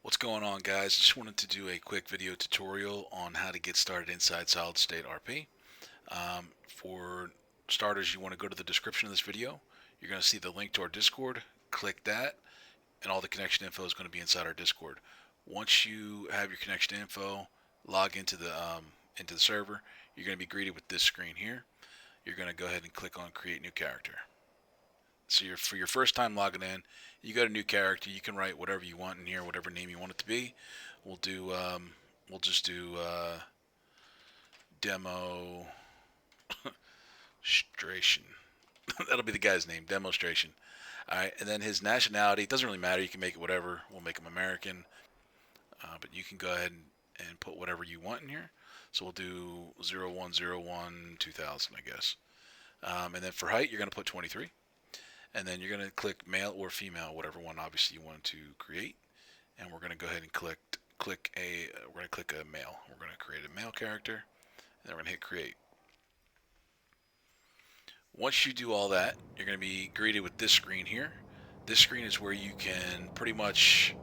What's going on, guys? Just wanted to do a quick video tutorial on how to get started inside Solid State RP. For starters, you want to go to the description of this video. You're going to see the link to our Discord. Click that, and all the connection info is going to be inside our Discord. Once you have your connection info, log into the server. You're going to be greeted with this screen here. You're going to go ahead and click on Create New Character. So for your first time logging in, you got a new character. You can write whatever you want in here, whatever name you want it to be. We'll just do demonstration. That'll be the guy's name, demonstration. All right, and then his nationality, it doesn't really matter. You can make it whatever. We'll make him American, but you can go ahead and put whatever you want in here. So we'll do 0101-2000, I guess. And then for height, you're going to put 23. And then you're going to click male or female, whatever one obviously you want to create. And we're going to go ahead and click a male. We're going to create a male character, and then we're going to hit create. Once you do all that, you're going to be greeted with this screen here. This screen is where you can pretty much,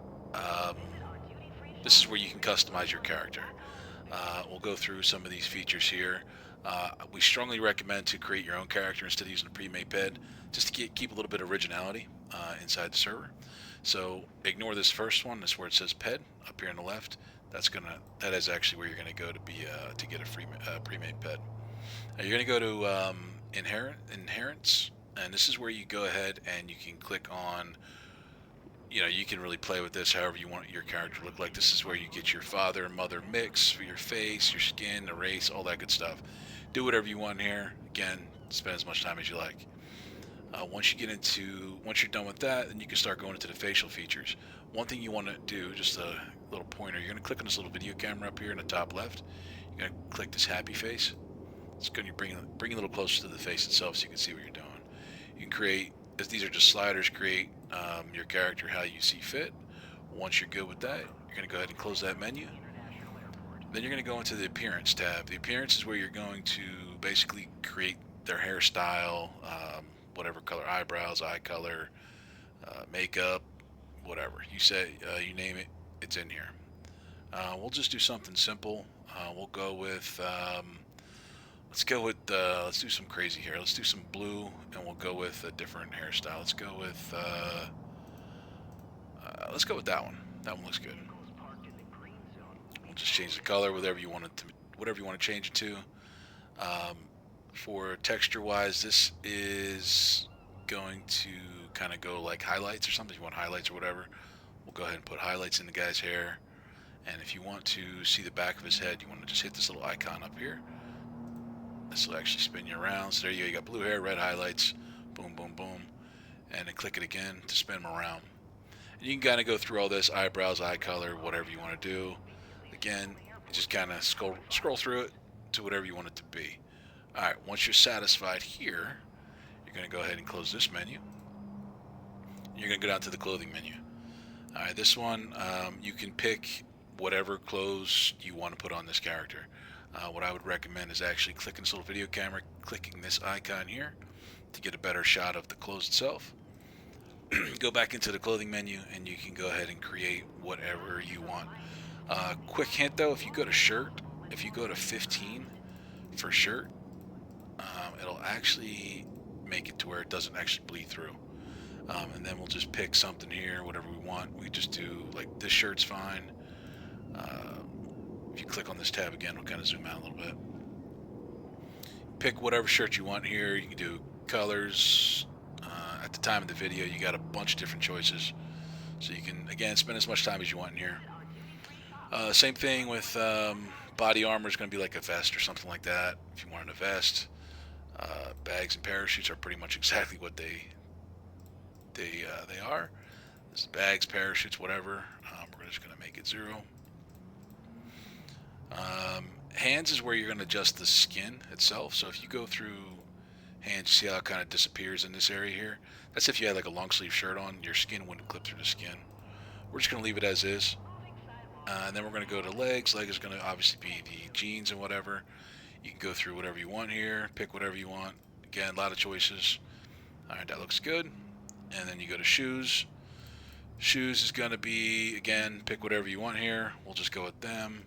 this is where you can customize your character. We'll go through some of these features here. We strongly recommend to create your own character instead of using a pre-made ped, just to keep a little bit of originality inside the server. So ignore this first one. This is where it says ped up here on the left. That is actually where you're gonna go to get a pre-made ped. You're gonna go to inheritance, and this is where you go ahead and you can click on. You can really play with this however you want your character to look like. This is where you get your father and mother mix for your face, your skin, the race, all that good stuff. Do whatever you want here. Again, spend as much time as you like. Once you're done with that, then you can start going into the facial features. One thing you want to do, just a little pointer, you're going to click on this little video camera up here in the top left. You're going to click this happy face. It's going to bring it a little closer to the face itself so you can see what you're doing. You can create, as these are just sliders, create your character how you see fit. Once you're good with that, you're going to go ahead and close that menu. Then you're going to go into the appearance tab. The appearance is where you're going to basically create their hairstyle, whatever color eyebrows, eye color, makeup, whatever. You name it, it's in here. We'll just do something simple. We'll go with, let's do some crazy here. Let's do some blue, and we'll go with a different hairstyle. Let's go with that one. That one looks good. We'll just change the color, whatever you want to change it to. For texture-wise, this is going to kind of go like highlights or something. If you want highlights or whatever, we'll go ahead and put highlights in the guy's hair. And if you want to see the back of his head, you want to just hit this little icon up here. This will actually spin you around. So there you go. You got blue hair, red highlights, boom, boom, boom. And then click it again to spin them around. And you can kind of go through all this, eyebrows, eye color, whatever you want to do. Again, just kind of scroll through it to whatever you want it to be. Alright, once you're satisfied here, you're going to go ahead and close this menu. You're going to go down to the clothing menu. Alright, this one, you can pick whatever clothes you want to put on this character. What I would recommend is actually clicking this little video camera, clicking this icon here to get a better shot of the clothes itself. Go back into the clothing menu and you can go ahead and create whatever you want. Quick hint though, if you go to shirt, if you go to 15 for shirt, it'll actually make it to where it doesn't actually bleed through. And then we'll just pick something here, whatever we want. We just do, like, this shirt's fine. If you click on this tab again, we'll kind of zoom out a little bit. Pick whatever shirt you want here. You can do colors. At the time of the video, you got a bunch of different choices. So you can, again, spend as much time as you want in here. Same thing with body armor is going to be like a vest or something like that. If you wanted a vest, bags and parachutes are pretty much exactly what they are. This is bags, parachutes, whatever. We're just going to make it 0. Hands is where you're going to adjust the skin itself. So if you go through hands, you see how it kind of disappears in this area here. That's if you had like a long sleeve shirt on, your skin wouldn't clip through the skin. We're just going to leave it as is. And then we're going to go to legs. Leg is going to obviously be the jeans and whatever. You can go through whatever you want here, pick whatever you want. Again, a lot of choices. Alright, that looks good. And then you go to shoes. Shoes is going to be, again, pick whatever you want here. We'll just go with them.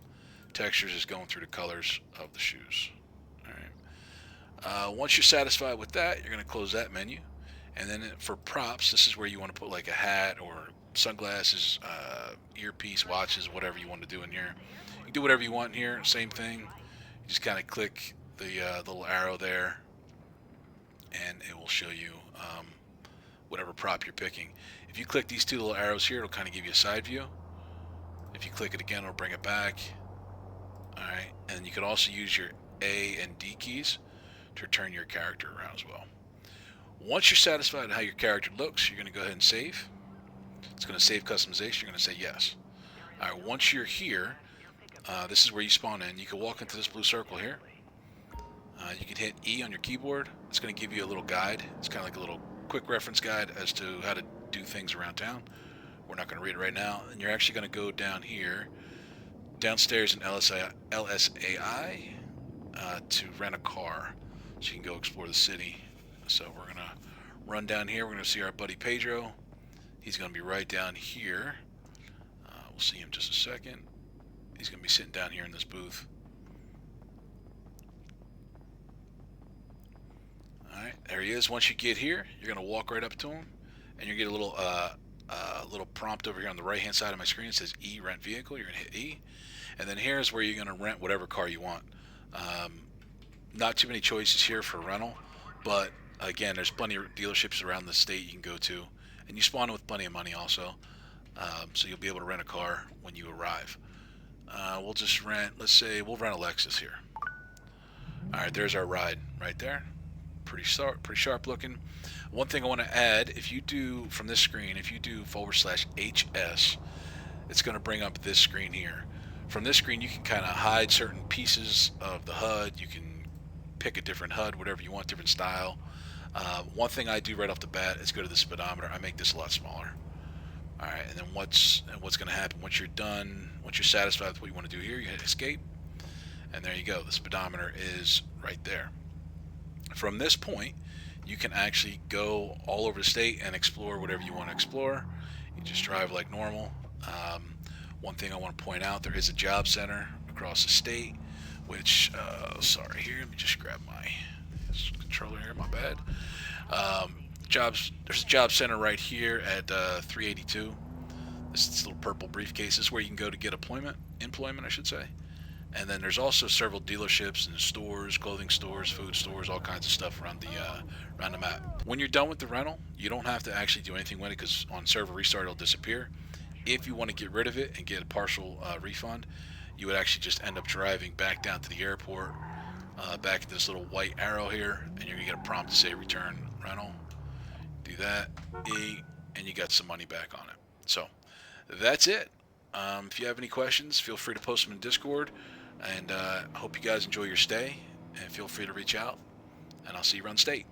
Textures is going through the colors of the shoes. All right. Once you're satisfied with that, you're going to close that menu. And then for props, this is where you want to put like a hat or sunglasses, earpiece, watches, whatever you want to do in here. You can do whatever you want in here. Same thing. You just kind of click the little arrow there, and it will show you whatever prop you're picking. If you click these two little arrows here, it'll kind of give you a side view. If you click it again, it'll bring it back. Alright, and you can also use your A and D keys to turn your character around as well. Once you're satisfied with how your character looks, you're going to go ahead and save. It's going to save customization. You're going to say yes. Alright, once you're here, this is where you spawn in. You can walk into this blue circle here. You can hit E on your keyboard. It's going to give you a little guide. It's kind of like a little quick reference guide as to how to do things around town. We're not going to read it right now. And you're actually going to go down here, downstairs in LSAI, to rent a car so you can go explore the city. So we're going to run down here. We're going to see our buddy Pedro. He's going to be right down here. We'll see him in just a second. He's going to be sitting down here in this booth. Alright, there he is. Once you get here, you're going to walk right up to him, and you get a little prompt over here on the right hand side of my screen. It says E, rent vehicle. You're going to hit E, and then here's where you're going to rent whatever car you want. Not too many choices here for rental, but again, there's plenty of dealerships around the state you can go to, and you spawn with plenty of money also, so you'll be able to rent a car when you arrive. We'll just rent, let's say we'll rent a Lexus here. Alright, there's our ride right there. Pretty sharp looking. One thing I want to add, if you do from this screen, if you do /HS, it's going to bring up this screen here. From this screen, you can kind of hide certain pieces of the HUD. You can pick a different HUD, whatever you want, different style. One thing I do right off the bat is go to the speedometer. I make this a lot smaller. All right, and then what's going to happen once you're done? Once you're satisfied with what you want to do here, you hit escape, and there you go. The speedometer is right there. From this point, you can actually go all over the state and explore whatever you want to explore. You just drive like normal. One thing I want to point out, there is a job center across the state, which, sorry, here, let me just grab my controller here, my bad. There's a job center right here at 382. This little purple briefcase. This is where you can go to get employment, I should say. And then there's also several dealerships and stores, clothing stores, food stores, all kinds of stuff around the map. When you're done with the rental, you don't have to actually do anything with it, because on server restart it'll disappear. If you want to get rid of it and get a partial refund, you would actually just end up driving back down to the airport, back to this little white arrow here, and you're going to get a prompt to say return rental. Do that, E, and you got some money back on it. So that's it. If you have any questions, feel free to post them in Discord. And I hope you guys enjoy your stay, and feel free to reach out, and I'll see you around the state.